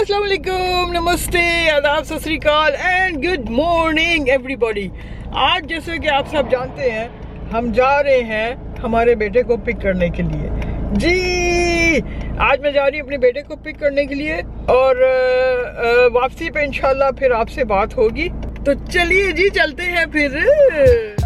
अस्सलाम वालेकुम, नमस्ते, आदाब, सत श्री अकाल एंड गुड मॉर्निंग एवरीबॉडी। आज जैसे कि आप सब जानते हैं हम जा रहे हैं हमारे बेटे को पिक करने के लिए। जी आज मैं जा रही हूँ अपने बेटे को पिक करने के लिए और वापसी पे इंशाल्लाह फिर आपसे बात होगी। तो चलिए जी चलते हैं फिर।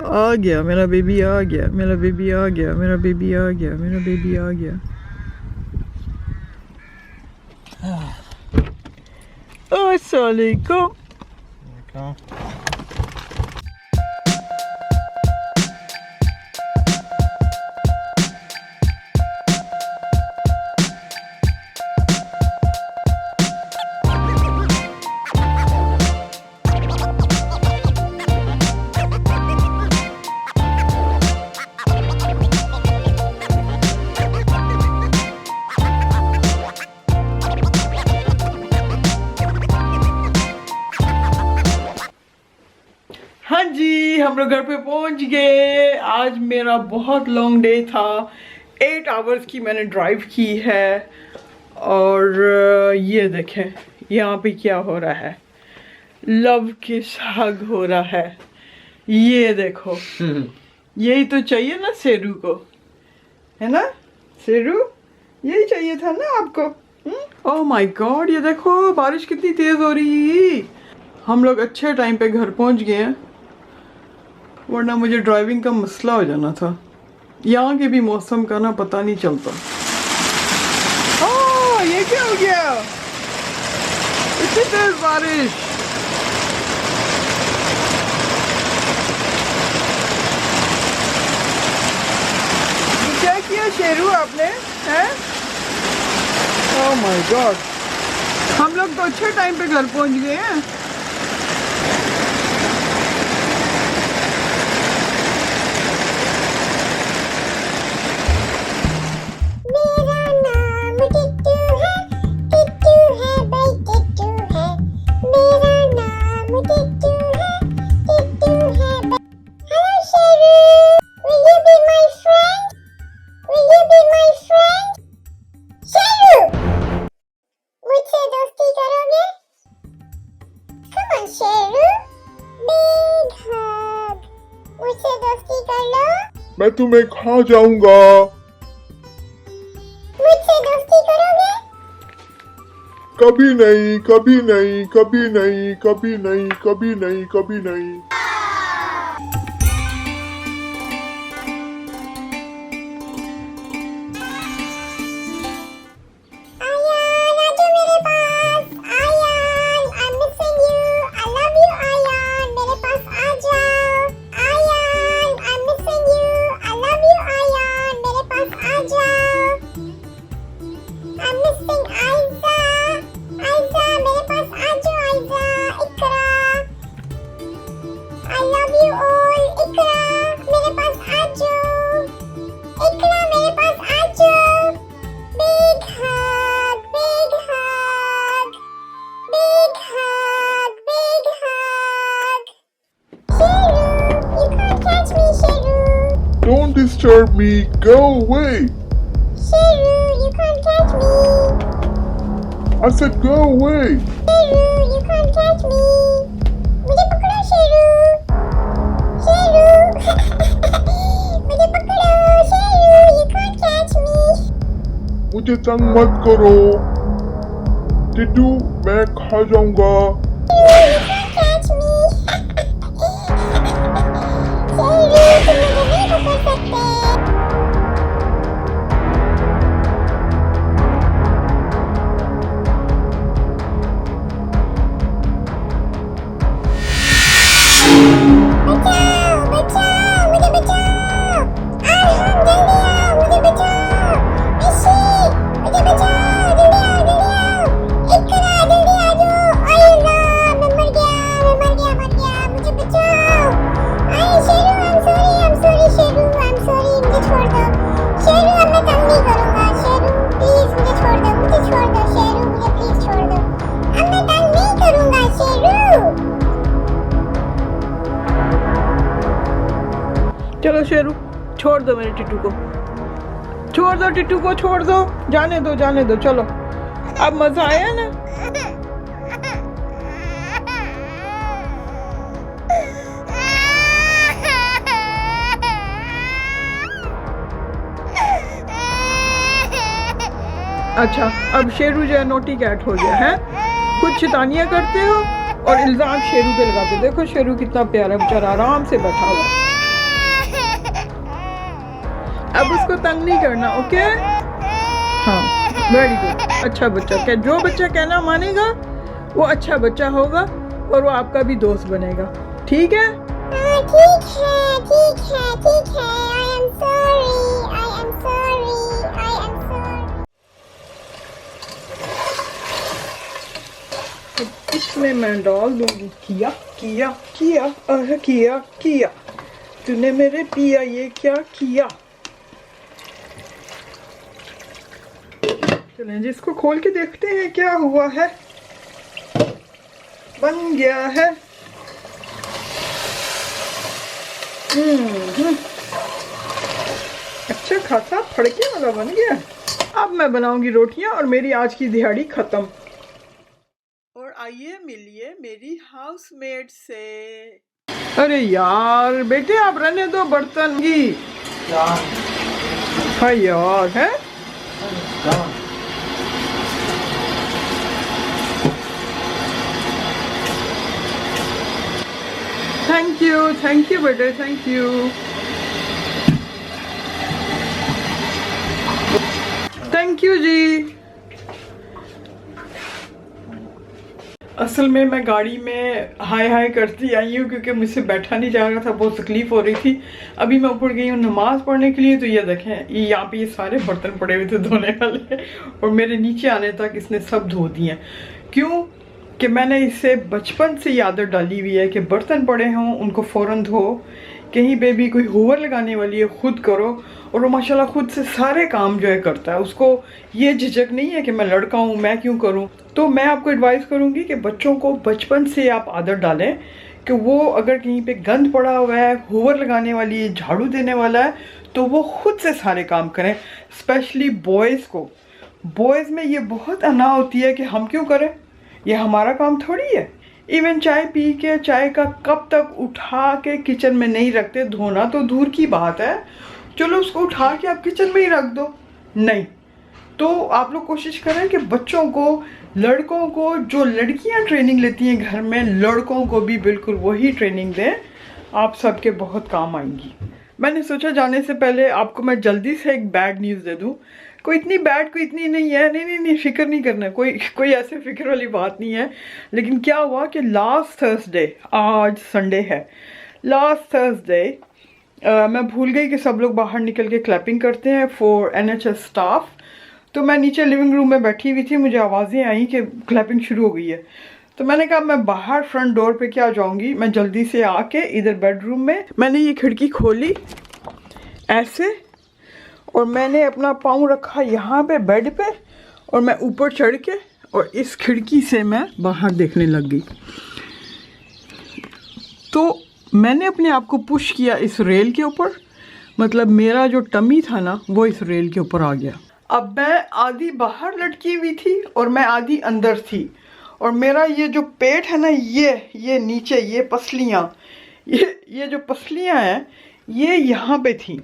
आ गया मेरा बेबी, आ गया मेरा बेबी, आ गया मेरा बेबी, आ गया मेरा बेबी, आ गया। अस्सलाम वालेकुम। हाँ जी हम लोग घर पे पहुंच गए। आज मेरा बहुत लॉन्ग डे था, 8 आवर्स की मैंने ड्राइव की है। और ये देखें यहाँ पे क्या हो रहा है, लव के साग हो रहा है। ये देखो यही तो चाहिए ना शेरू को, है ना शेरू, यही चाहिए था ना आपको। ओह माय गॉड, ये देखो बारिश कितनी तेज हो रही। हम लोग अच्छे टाइम पे घर पहुंच गए हैं, वरना मुझे ड्राइविंग का मसला हो जाना था। यहाँ के भी मौसम का ना पता नहीं चलता। ओह ये क्या हो गया, इतनी तेज बारिश। ये क्या किया शेरू आपने, हैं? ओह माय गॉड, हम लोग तो अच्छे टाइम पे घर पहुंच गए हैं। मैं तुम्हें खा जाऊंगा। मुझसे दोस्ती करोगे? कभी नहीं, कभी नहीं, कभी नहीं, कभी नहीं, कभी नहीं, कभी नहीं। Sharu, you can't catch me, Sharu. Don't disturb me. Go away. Sheru, you can't catch me. I said go away. Sheru, you can't catch me. मुझे पकड़ो शेरू. शेरू. मुझे पकड़ो Sheru. You can't catch me. मुझे तंग मत करो टिट्टू, मैं खा जाऊंगा। You can't catch me. Sheru, तुम मुझे नहीं पकड़ सकते. बचाओ, बचाओ, मुझे बचाओ। आराम, जल्दी आओ, मुझे बचाओ। इसी, मुझे बचाओ, जल्दी आओ, जल्दी आओ। इकरा, जल्दी आ जाओ। अरे राम, मैं मर गया, मर गया। मुझे बचाओ। अरे Sheru, I'm sorry, Sheru, I'm sorry, मुझे छोड़ दो। शेरू, अब मैं तंग नहीं करूँगा। शेरू, प्लीज मुझे छोड़ दो, शेरू, मुझे प्लीज छोड़ दो। अब मैं तंग नहीं करूँगा, शेरू। चलो शेरू, छोड़ दो मेरे टिट्टू को, छोड़ दो टिट्टू को, छोड़ दो, जाने दो, जाने दो। चलो, अब मजा आया ना? अच्छा, अब शेरू जो है नोटी कैट हो गया है। कुछ शैतानियां करते हो और इल्जाम शेरू पे लगाते हो। देखो शेरू कितना प्यारा बेचारा आराम से बैठा हुआ है। अब उसको तंग नहीं करना, ओके? हाँ, वेरी गुड, अच्छा बच्चा। क्या जो बच्चा कहना मानेगा वो अच्छा बच्चा होगा और वो आपका भी दोस्त बनेगा, ठीक है? ठीक है, ठीक है, ठीक है। I am sorry, I am sorry, I am sorry. इसमें मैं डाल दूंगी किया किया किया किया किया। तूने मेरे पिया ये क्या किया। चलें जी, इसको खोल के देखते हैं क्या हुआ है। बन गया है। अच्छा खासा फड़के वाला बन गया। अब मैं बनाऊंगी रोटियां और मेरी आज की दिहाड़ी खत्म। और आइए मिलिए मेरी हाउसमेट से। अरे यार बेटे, आप रहने दो बर्तन की। हाँ यार, है थैंक यू बेटे, थैंक यू। थैंक यू जी। असल में मैं गाड़ी में हाय हाय करती आई हूँ क्योंकि मुझसे बैठा नहीं जा रहा था, बहुत तकलीफ हो रही थी। अभी मैं ऊपर गई हूँ नमाज पढ़ने के लिए, तो ये देखें यहाँ पे ये सारे बर्तन पड़े हुए थे धोने वाले और मेरे नीचे आने तक इसने सब धो दिए। क्यों कि मैंने इसे बचपन से ही आदत डाली हुई है कि बर्तन पड़े हों उनको फ़ौरन धो। कहीं पे भी कोई होवर लगाने वाली है खुद करो, और वो माशाल्लाह खुद से सारे काम जो है करता है। उसको ये झिझक नहीं है कि मैं लड़का हूँ मैं क्यों करूँ। तो मैं आपको एडवाइस करूँगी कि बच्चों को बचपन से आप आदत डालें कि वो अगर कहीं पे गंद पड़ा हुआ है, होवर लगाने वाली है, झाड़ू देने वाला है, तो वो खुद से सारे काम करें। स्पेशली बॉयज़ को, बॉयज़ में ये बहुत अना होती है कि हम क्यों करें, ये हमारा काम थोड़ी है। इवन चाय पी के चाय का कप तक उठा के किचन में नहीं रखते, धोना तो दूर की बात है, चलो उसको उठा के आप किचन में ही रख दो। नहीं, तो आप लोग कोशिश करें कि बच्चों को, लड़कों को जो लड़कियां ट्रेनिंग लेती हैं घर में, लड़कों को भी बिल्कुल वही ट्रेनिंग दें। आप सबके बहुत काम आएंगी। मैंने सोचा जाने से पहले आपको मैं जल्दी से एक बैड न्यूज़ दे दूं। कोई इतनी बैड, कोई इतनी नहीं है, नहीं फिक्र नहीं करना, कोई ऐसे फिक्र वाली बात नहीं है। लेकिन क्या हुआ कि लास्ट थर्सडे, आज संडे है, लास्ट थर्सडे मैं भूल गई कि सब लोग बाहर निकल के क्लैपिंग करते हैं फॉर NHS स्टाफ। तो मैं नीचे लिविंग रूम में बैठी हुई थी, मुझे आवाज़ें आई कि क्लैपिंग शुरू हो गई है। तो मैंने कहा मैं बाहर फ्रंट डोर पे क्या जाऊंगी, मैं जल्दी से आके इधर बेडरूम में मैंने ये खिड़की खोली ऐसे, और मैंने अपना पाँव रखा यहाँ पे बेड पे, और मैं ऊपर चढ़ के और इस खिड़की से मैं बाहर देखने लग गई। तो मैंने अपने आप को पुश किया इस रेल के ऊपर, मतलब मेरा जो टमी था ना वो इस रेल के ऊपर आ गया। अब मैं आधी बाहर लटकी हुई थी और मैं आधी अंदर थी, और मेरा ये जो पेट है ना, ये नीचे ये पसलियाँ, ये जो पसलियाँ हैं ये यहाँ पे थी।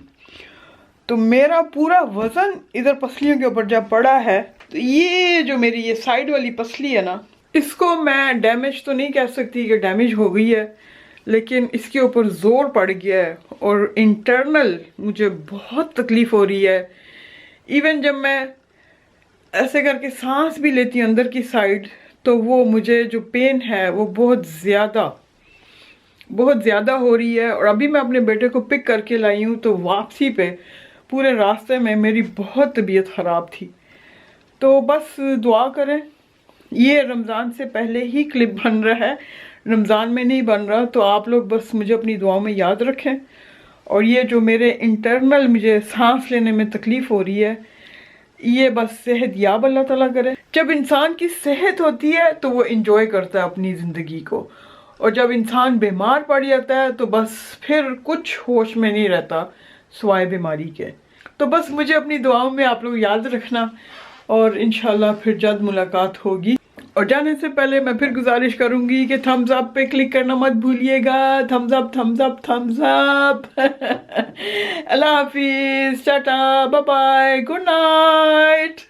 तो मेरा पूरा वज़न इधर पसलियों के ऊपर जब पड़ा है, तो ये जो मेरी ये साइड वाली पसली है ना, इसको मैं डैमेज तो नहीं कह सकती कि डैमेज हो गई है, लेकिन इसके ऊपर ज़ोर पड़ गया है और इंटरनल मुझे बहुत तकलीफ़ हो रही है। इवन जब मैं ऐसे करके सांस भी लेती हूँ अंदर की साइड, तो वो मुझे जो पेन है वो बहुत ज़्यादा हो रही है। और अभी मैं अपने बेटे को पिक करके लाई हूँ, तो वापसी पे पूरे रास्ते में मेरी बहुत तबीयत ख़राब थी। तो बस दुआ करें। ये रमज़ान से पहले ही क्लिप बन रहा है, रमज़ान में नहीं बन रहा, तो आप लोग बस मुझे अपनी दुआओं में याद रखें। और ये जो मेरे इंटरनल मुझे सांस लेने में तकलीफ़ हो रही है, ये बस सेहत याब अल्लाह ताला करे। जब इंसान की सेहत होती है तो वो इंजॉय करता है अपनी ज़िंदगी को, और जब इंसान बीमार पड़ जाता है तो बस फिर कुछ होश में नहीं रहता सिवाय बीमारी के। तो बस मुझे अपनी दुआओं में आप लोग याद रखना, और इंशाल्लाह फिर जल्द मुलाकात होगी। और जाने से पहले मैं फिर गुजारिश करूंगी कि थम्स अप पे क्लिक करना मत भूलिएगा। Thumbs up thumbs up thumbs up. अल्लाह हाफिज, tata, bye bye, good night.